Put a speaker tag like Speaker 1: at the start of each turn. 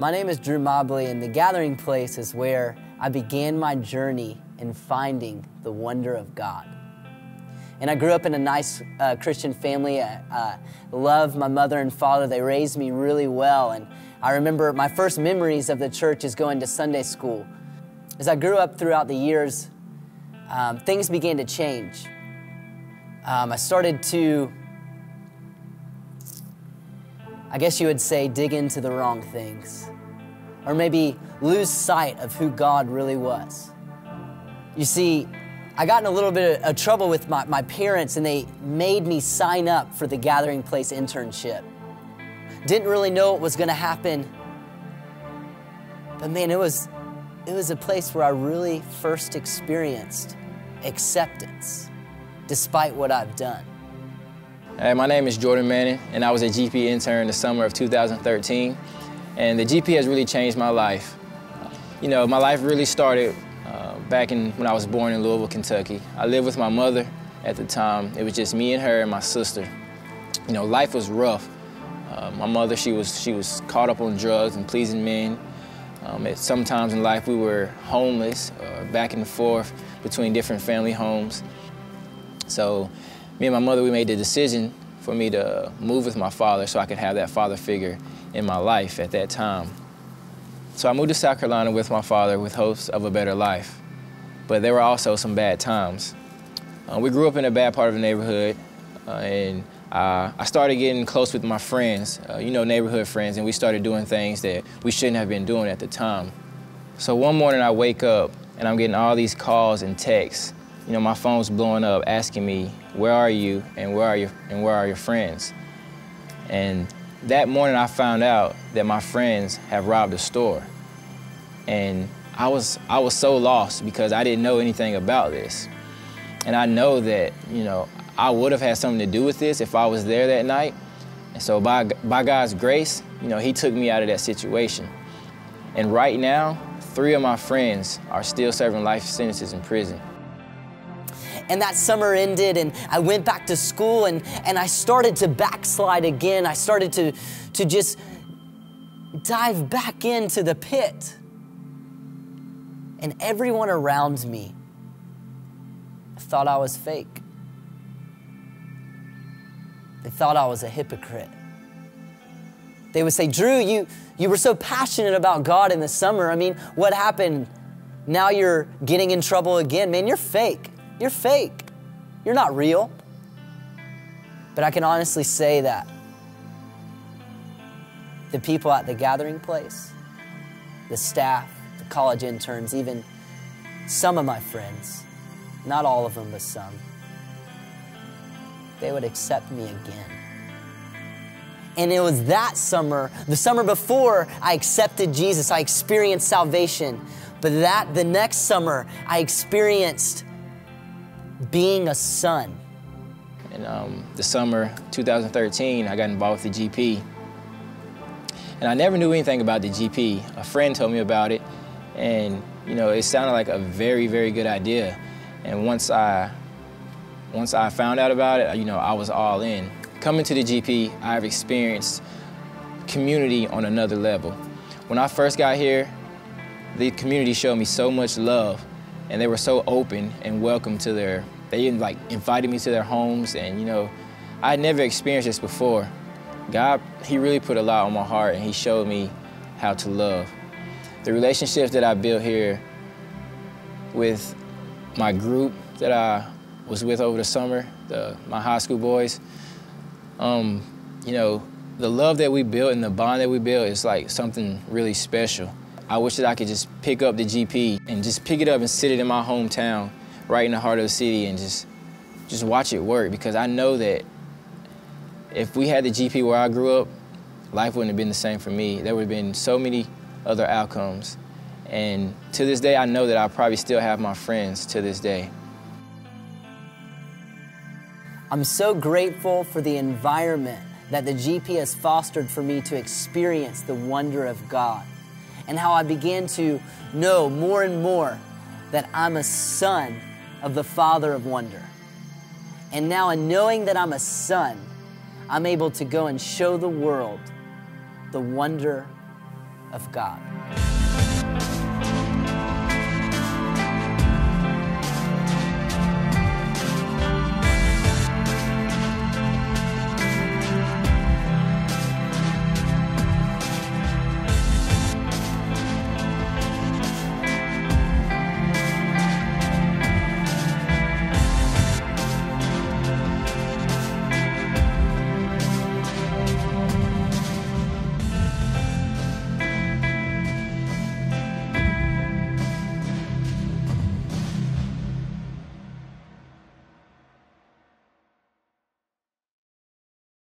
Speaker 1: My name is Drew Mobley, and the Gathering Place is where I began my journey in finding the wonder of God. And I grew up in a nice Christian family. I love my mother and father. They raised me really well. And I remember my first memories of the church is going to Sunday school. As I grew up throughout the years, things began to change. I started to, I guess you would say, dig into the wrong things, or maybe lose sight of who God really was. You see, I got in a little bit of trouble with my parents, and they made me sign up for the Gathering Place internship. Didn't really know what was going to happen, but man, it was a place where I really first experienced acceptance, despite what I've done.
Speaker 2: Hey, my name is Jordan Manning, and I was a GP intern the summer of 2013, and the GP has really changed my life. You know, my life really started back when I was born in Louisville, Kentucky. I lived with my mother at the time. It was just me and her and my sister. You know, life was rough. My mother, she was caught up on drugs and pleasing men. Sometimes in life we were homeless, back and forth between different family homes. So me and my mother, we made the decision for me to move with my father so I could have that father figure in my life at that time. So I moved to South Carolina with my father with hopes of a better life. But there were also some bad times. We grew up in a bad part of the neighborhood, and I started getting close with my friends, you know, neighborhood friends, and we started doing things that we shouldn't have been doing at the time. So one morning I wake up and I'm getting all these calls and texts. You know, my phone's blowing up asking me, where are you and where are your friends? And that morning I found out that my friends have robbed a store. And I was so lost because I didn't know anything about this. And I know that, you know, I would have had something to do with this if I was there that night. And so by God's grace, you know, He took me out of that situation. And right now, 3 of my friends are still serving life sentences in prison.
Speaker 1: And that summer ended, and I went back to school, and I started to backslide again. I started to just dive back into the pit. And everyone around me thought I was fake. They thought I was a hypocrite. They would say, Drew, you were so passionate about God in the summer. I mean, what happened? Now you're getting in trouble again. Man, you're fake. You're fake. You're not real. But I can honestly say that the people at the Gathering Place, the staff, the college interns, even some of my friends, not all of them, but some, they would accept me again. And it was that summer, the summer before I accepted Jesus, I experienced salvation. But the next summer, I experienced being a son.
Speaker 2: In the summer 2013, I got involved with the GP. And I never knew anything about the GP. A friend told me about it, and you know, it sounded like a very, very good idea. And once I found out about it, you know, I was all in. Coming to the GP, I've experienced community on another level. When I first got here, the community showed me so much love, and they were so open and welcome to they like invited me to their homes, and you know, I had never experienced this before. God, He really put a lot on my heart, and He showed me how to love. The relationships that I built here with my group that I was with over the summer, my high school boys, you know, the love that we built and the bond that we built is like something really special. I wish that I could just pick up the GP and just pick it up and sit it in my hometown, right in the heart of the city, and just watch it work, because I know that if we had the GP where I grew up, life wouldn't have been the same for me. There would have been so many other outcomes. And to this day, I know that I probably still have my friends to this day.
Speaker 1: I'm so grateful for the environment that the GP has fostered for me to experience the wonder of God, and how I began to know more and more that I'm a son of the Father of wonder. And now, in knowing that I'm a son, I'm able to go and show the world the wonder of God.